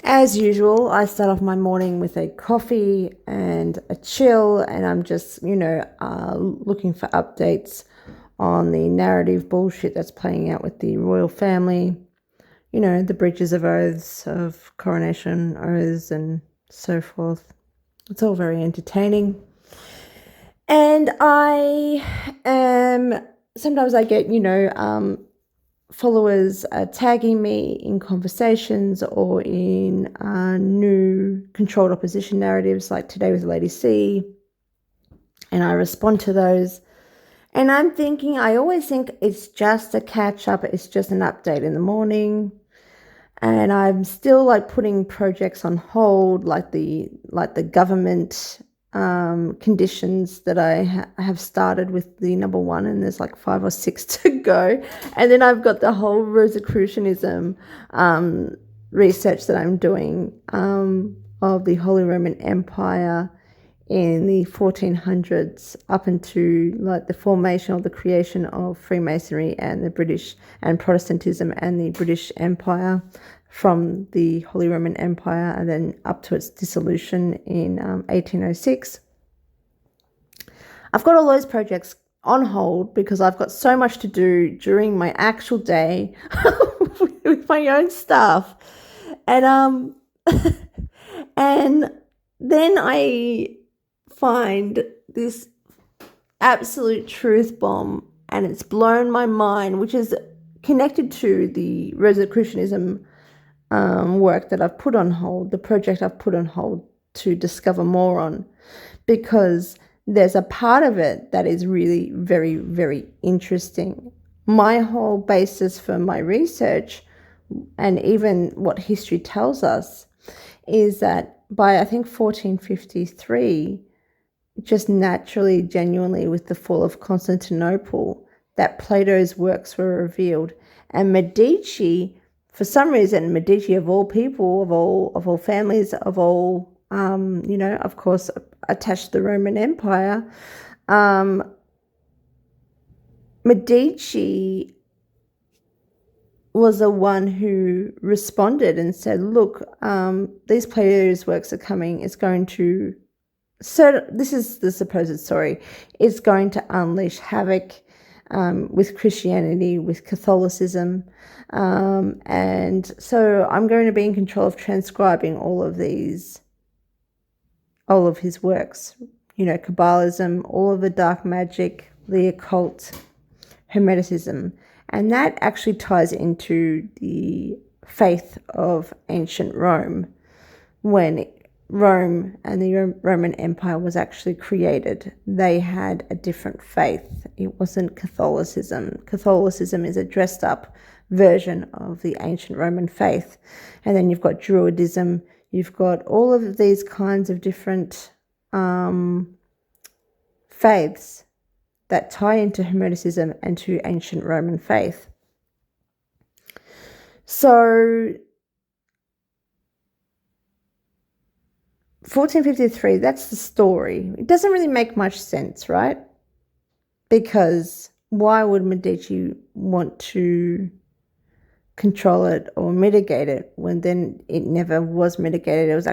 As usual, I start off my morning with a coffee and a chill, and I'm just, looking for updates on the narrative bullshit that's playing out with the royal family, the breaches of oaths, of coronation oaths, and so forth. It's all very entertaining. And sometimes I get, followers tagging me in conversations or in new controlled opposition narratives, like today with Lady C, and I respond to those. And I'm thinking, I always think it's just a catch up, it's just an update in the morning, and I'm still putting projects on hold, like the government conditions that I have started with the number one, and there's 5 or 6 to go. And then I've got the whole Rosicrucianism research that I'm doing of the Holy Roman Empire in the 1400s up into the formation of the creation of Freemasonry and the British and Protestantism and the British Empire from the Holy Roman Empire, and then up to its dissolution in 1806. I've got all those projects on hold because I've got so much to do during my actual day with my own stuff. And and then I find this absolute truth bomb, and it's blown my mind, which is connected to the Rosicrucianism work that I've put on hold, the project I've put on hold to discover more on, because there's a part of it that is really very, very interesting. My whole basis for my research, and even what history tells us, is that by, I think, 1453, just naturally, genuinely, with the fall of Constantinople, that Plato's works were revealed. And Medici, for some reason, Medici, of all people, of all families, of all, of course, attached to the Roman Empire, Medici was the one who responded and said, look, these Plato's works are coming. It's going to, so this is the supposed story, it's going to unleash havoc with Christianity, with Catholicism. And so I'm going to be in control of transcribing all of his works, Kabbalism, all of the dark magic, the occult, Hermeticism. And that actually ties into the faith of ancient Rome, when Rome and the Roman Empire was actually created. They had a different faith. It wasn't Catholicism. Catholicism is a dressed up version of the ancient Roman faith. And then you've got Druidism. You've got all of these kinds of different faiths that tie into Hermeticism and to ancient Roman faith. So 1453, that's the story. It doesn't really make much sense, right? Because why would Medici want to control it or mitigate it when then it never was mitigated? It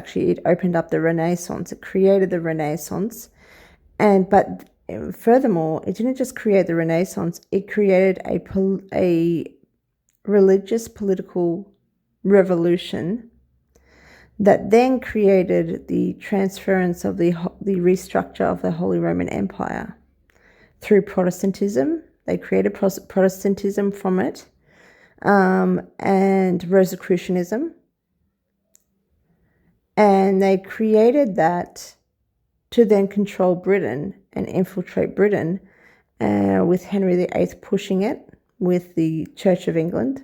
opened up the Renaissance. It created the Renaissance. But furthermore, it didn't just create the Renaissance, it created a religious political revolution that then created the transference of the restructure of the Holy Roman Empire through Protestantism. They created Protestantism from it, and Rosicrucianism. And they created that to then control Britain and infiltrate Britain, with Henry VIII pushing it with the Church of England,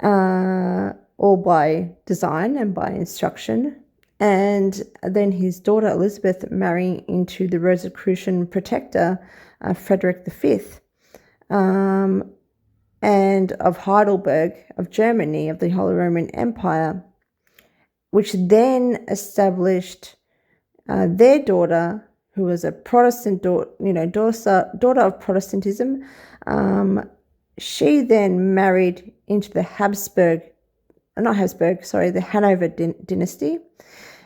all by design and by instruction. And then his daughter Elizabeth marrying into the Rosicrucian protector, Frederick V, and of Heidelberg, of Germany, of the Holy Roman Empire, which then established their daughter, who was a Protestant daughter of Protestantism. She then married into the Habsburg not Habsburg, sorry, the Hanover dynasty.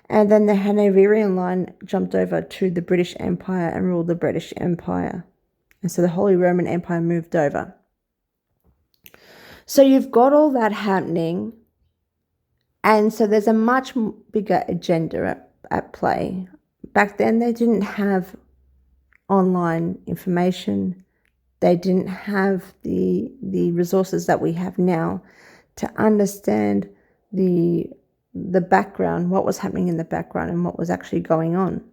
And then the Hanoverian line jumped over to the British Empire and ruled the British Empire. And so the Holy Roman Empire moved over. So you've got all that happening. And so there's a much bigger agenda at play. Back then, they didn't have online information. They didn't have the resources that we have now to understand the background, what was happening in the background and what was actually going on.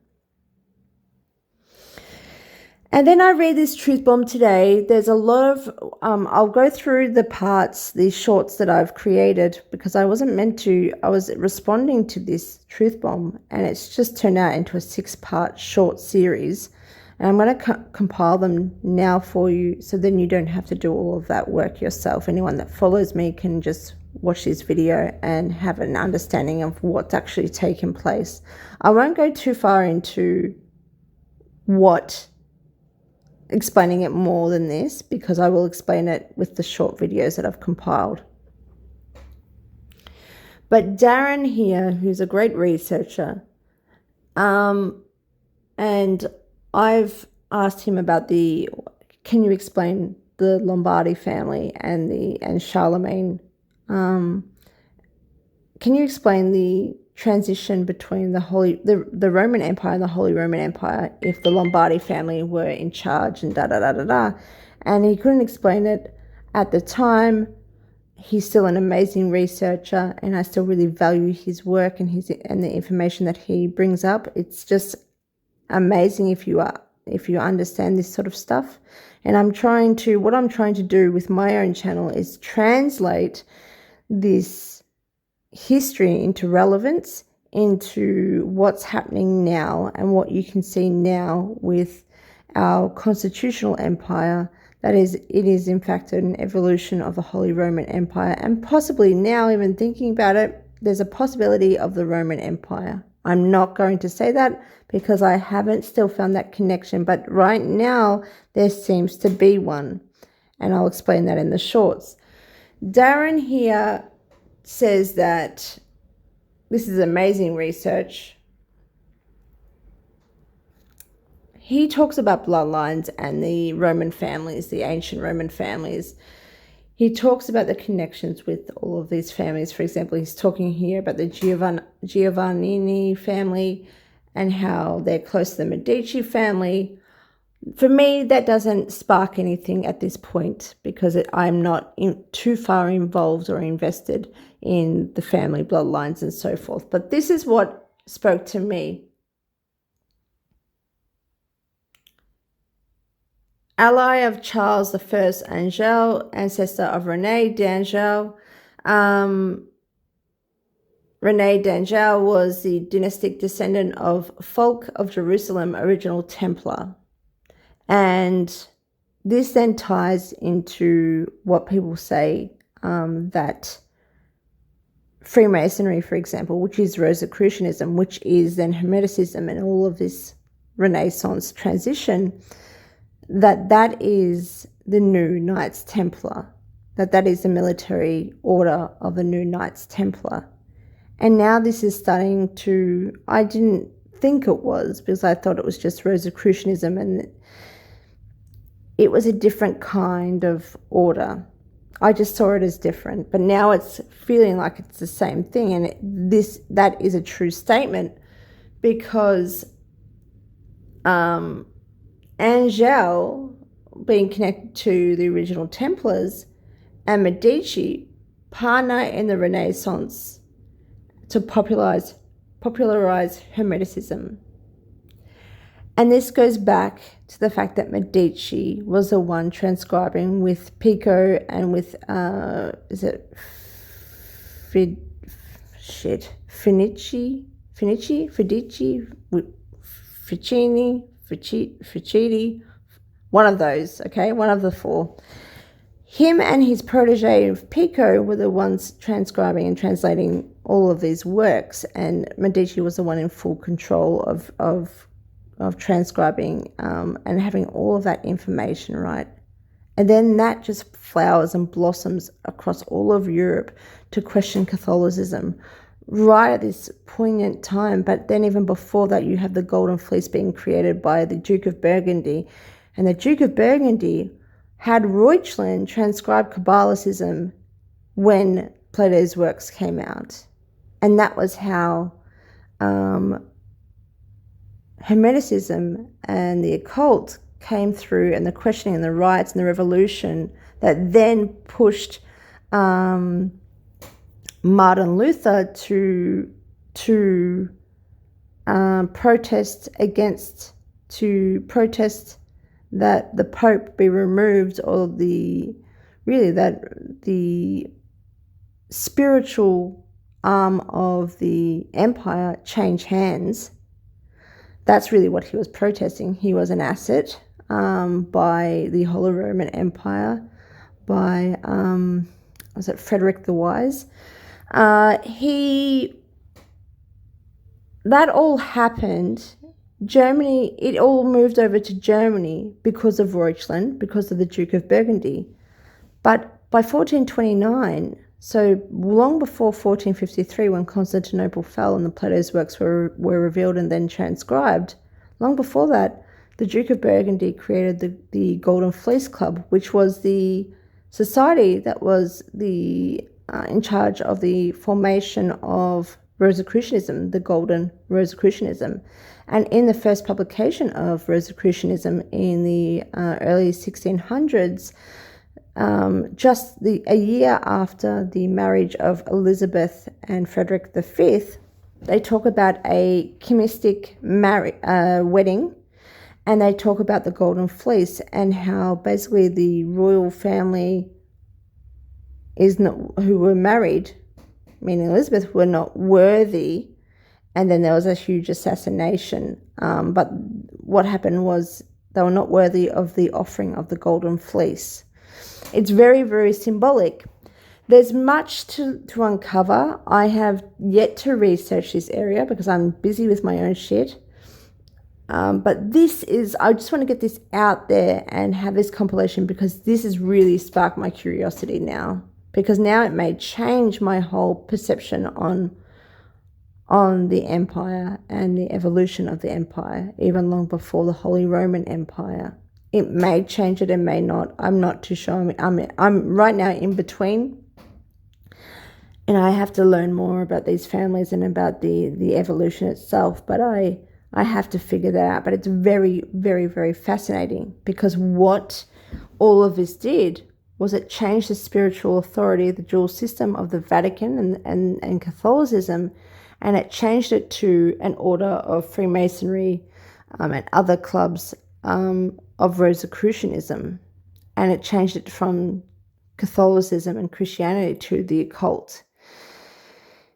And then I read this truth bomb today. There's a lot of, I'll go through the parts, these shorts that I've created, because I wasn't meant to, I was responding to this truth bomb, and it's just turned out into a 6-part short series. And I'm going to compile them now for you, so then you don't have to do all of that work yourself. Anyone that follows me can just watch this video and have an understanding of what's actually taken place. I won't go too far into explaining it more than this, because I will explain it with the short videos that I've compiled. But Darren here, who's a great researcher, and I've asked him about can you explain the Lombardy family and Charlemagne? Can you explain the transition between the Roman Empire and the Holy Roman Empire if the Lombardy family were in charge and da-da-da-da-da? And he couldn't explain it at the time. He's still an amazing researcher, and I still really value his work and the information that he brings up. It's just amazing if you understand this sort of stuff. And what I'm trying to do with my own channel is translate this history into relevance, into what's happening now and what you can see now with our constitutional empire. That is, it is in fact an evolution of the Holy Roman Empire, and possibly now, even thinking about it, there's a possibility of the Roman Empire. I'm not going to say that because I haven't still found that connection, but right now there seems to be one, and I'll explain that in the shorts. Darren here says that this is amazing research. He talks about bloodlines and the Roman families, the ancient Roman families. He talks about the connections with all of these families. For example, he's talking here about the Giovannini family and how they're close to the Medici family. For me, that doesn't spark anything at this point, because I'm not too far involved or invested in the family bloodlines and so forth. But this is what spoke to me. Ally of Charles I Angel, ancestor of René d'Angel. René d'Angel was the dynastic descendant of Fulk of Jerusalem, original Templar. And this then ties into what people say, that Freemasonry, for example, which is Rosicrucianism, which is then Hermeticism and all of this Renaissance transition, that is the new Knights Templar, that is the military order of the new Knights Templar. And now this is starting to, I didn't think it was, because I thought it was just Rosicrucianism, and it was a different kind of order. I just saw it as different, but now it's feeling like it's the same thing. And that is a true statement, because Angel being connected to the original Templars and Medici partner in the Renaissance to popularize Hermeticism. And this goes back to the fact that Medici was the one transcribing with Pico and with Ficini, one of those, okay, one of the four. Him and his protege Pico were the ones transcribing and translating all of these works, and Medici was the one in full control of transcribing and having all of that information, right? And then that just flowers and blossoms across all of Europe to question Catholicism right at this poignant time. But then even before that, you have the Golden Fleece being created by the Duke of Burgundy. And the Duke of Burgundy had Reuchlin transcribe Kabbalism when Plato's works came out. And that was how Hermeticism and the occult came through, and the questioning and the riots and the revolution that then pushed Martin Luther to protest that the Pope be removed, or that the spiritual arm of the empire change hands. That's really what he was protesting. He was an asset by the Holy Roman Empire, by was it Frederick the Wise? That all happened. Germany, it all moved over to Germany because of Reuchlin, because of the Duke of Burgundy. But by 1429, so long before 1453, when Constantinople fell and the Plato's works were revealed and then transcribed, long before that, the Duke of Burgundy created the Golden Fleece Club, which was the society that was in charge of the formation of Rosicrucianism, the Golden Rosicrucianism. And in the first publication of Rosicrucianism in the early 1600s, just a year after the marriage of Elizabeth and Frederick V, they talk about a chimistic wedding, and they talk about the Golden Fleece and how basically the royal family who were married, meaning Elizabeth, were not worthy, and then there was a huge assassination. But what happened was they were not worthy of the offering of the Golden Fleece. It's very, very symbolic. There's much to uncover. I have yet to research this area because I'm busy with my own shit. But I just want to get this out there and have this compilation because this has really sparked my curiosity now. Because now it may change my whole perception on the empire and the evolution of the empire, even long before the Holy Roman Empire. It may change it, it may not. I'm not too sure. I'm right now in between, and I have to learn more about these families and about the evolution itself. But I have to figure that out. But it's very, very, very fascinating because what all of this did was it changed the spiritual authority, the dual system of the Vatican and Catholicism, and it changed it to an order of Freemasonry and other clubs of Rosicrucianism, and it changed it from Catholicism and Christianity to the occult.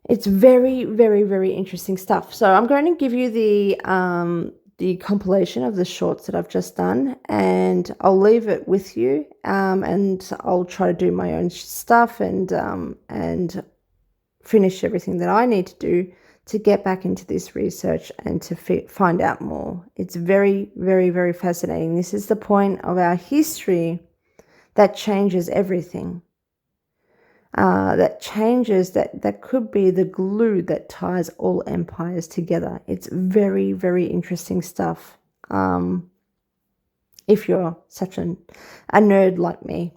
It's very, very, very interesting stuff. So I'm going to give you the compilation of the shorts that I've just done, and I'll leave it with you, and I'll try to do my own stuff and finish everything that I need to do to get back into this research and to find out more. It's very, very, very fascinating. This is the point of our history that changes everything. That could be the glue that ties all empires together. It's very, very interesting stuff. If you're such a nerd like me.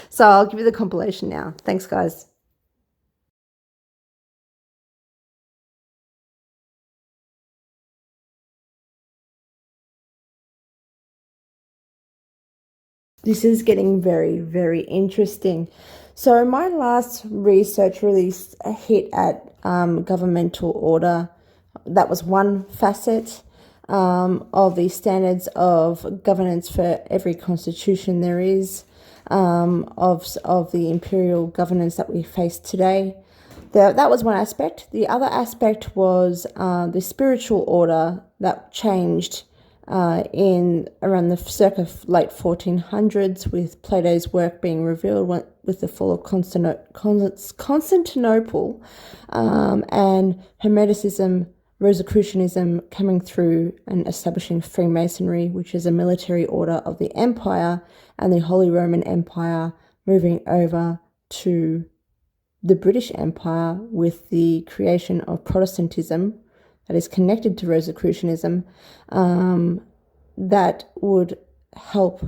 So I'll give you the compilation now. Thanks, guys. This is getting very, very interesting. So my last research really hit at governmental order. That was one facet of the standards of governance for every constitution there is, of the imperial governance that we face today. That was one aspect. The other aspect was the spiritual order that changed in around the circa late 1400s, with Plato's work being revealed with the fall of Constantinople, and Hermeticism Rosicrucianism coming through and establishing Freemasonry, which is a military order of the empire, and the Holy Roman Empire moving over to the British Empire with the creation of Protestantism that is connected to Rosicrucianism, that would help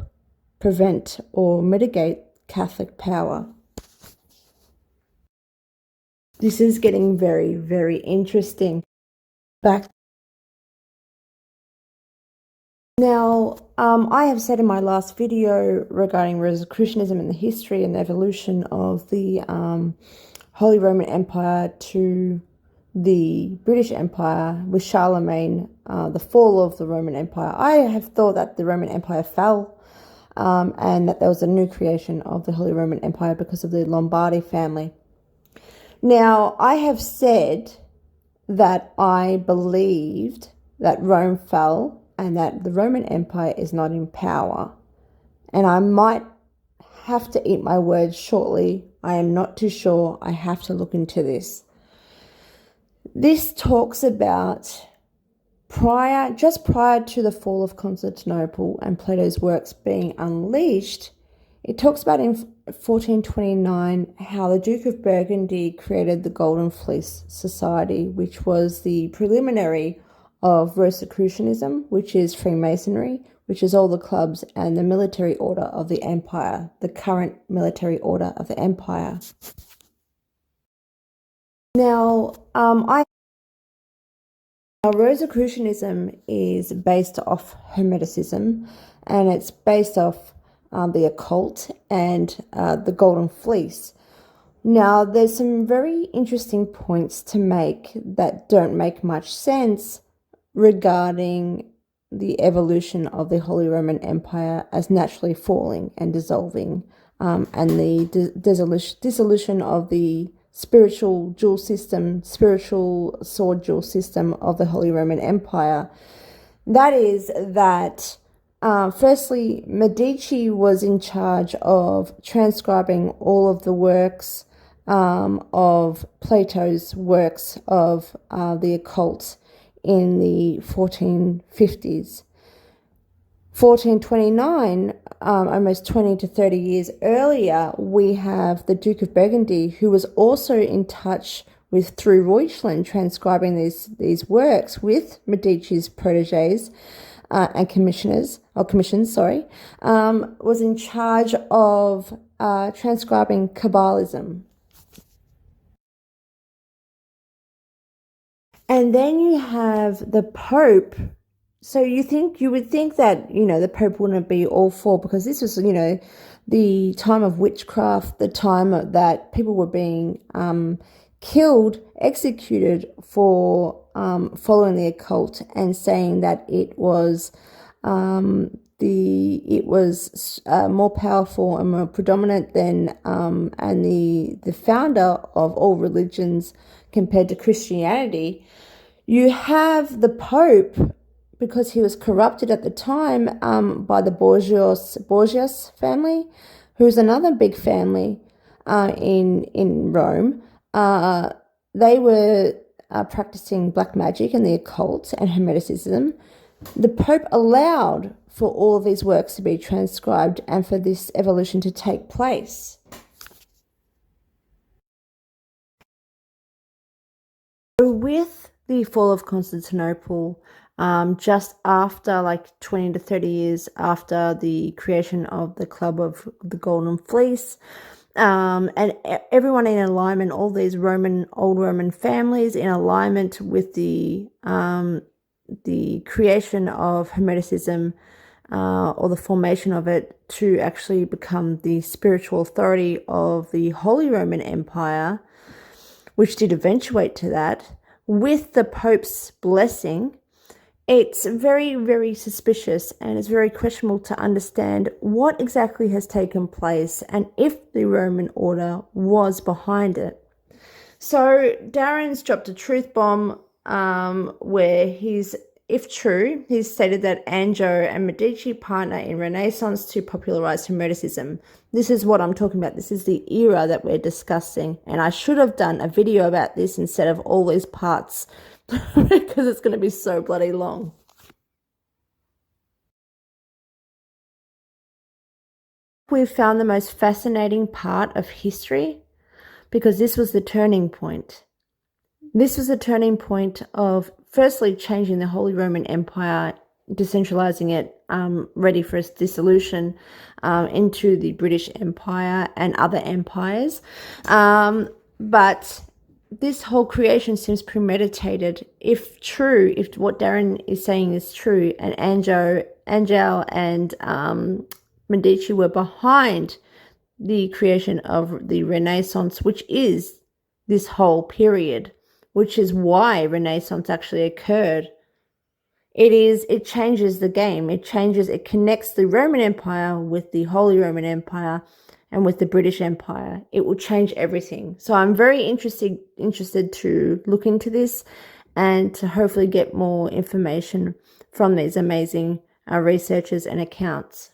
prevent or mitigate Catholic power. This is getting very, very interesting. Now, I have said in my last video regarding Rosicrucianism and the history and the evolution of the Holy Roman Empire to the British Empire with Charlemagne, the fall of the Roman Empire. I have thought that the Roman Empire fell and that there was a new creation of the Holy Roman Empire because of the Lombardy family. Now, I have said that I believed that Rome fell and that the Roman Empire is not in power. And I might have to eat my words shortly. I am not too sure. I have to look into this. This talks about just prior to the fall of Constantinople and Plato's works being unleashed. It talks about in 1429 how the Duke of Burgundy created the Golden Fleece Society, which was the preliminary of Rosicrucianism, which is Freemasonry, which is all the clubs, and the military order of the empire, the current military order of the empire. Now, Rosicrucianism is based off Hermeticism, and it's based off the occult and the Golden Fleece. Now, there's some very interesting points to make that don't make much sense regarding the evolution of the Holy Roman Empire as naturally falling and dissolving, and the dissolution of the spiritual sword dual system of the Holy Roman Empire. That is that firstly, Medici was in charge of transcribing all of the works of Plato's works of the occult in the 1450s. 1429, almost 20 to 30 years earlier, we have the Duke of Burgundy, who was also in touch with, through Reuchlin, transcribing these works with Medici's proteges and commissions, was in charge of transcribing Kabbalism. And then you have the Pope. So you would think that, the Pope wouldn't be all for, because this was, the time of witchcraft, the time that people were being killed, executed for following the occult and saying that it was more powerful and more predominant than and the founder of all religions compared to Christianity. You have the Pope, because he was corrupted at the time by the Borgias family, who's another big family in Rome. They were practicing black magic and the occult and Hermeticism. The Pope allowed for all of these works to be transcribed and for this evolution to take place. So with the fall of Constantinople, just after 20 to 30 years after the creation of the Club of the Golden Fleece, and everyone in alignment, all these old Roman families in alignment with the creation of Hermeticism, or the formation of it to actually become the spiritual authority of the Holy Roman Empire, which did eventuate to that, with the Pope's blessing. It's very, very suspicious, and it's very questionable to understand what exactly has taken place and if the Roman order was behind it. So Darren's dropped a truth bomb where he's if true, he stated that Anjou and Medici partner in Renaissance to popularize Hermeticism. This is what I'm talking about. This is the era that we're discussing. And I should have done a video about this instead of all these parts because it's going to be so bloody long. We've found the most fascinating part of history because this was the turning point. This was the turning point of firstly changing the Holy Roman Empire, decentralizing it, ready for its dissolution, into the British Empire and other empires. But this whole creation seems premeditated. If true, if what Darren is saying is true, and Anjou and Medici were behind the creation of the Renaissance, which is this whole period, which is why Renaissance actually occurred. It changes the game. It connects the Roman Empire with the Holy Roman Empire and with the British Empire. It will change everything. So I'm very interested to look into this and to hopefully get more information from these amazing researchers and accounts.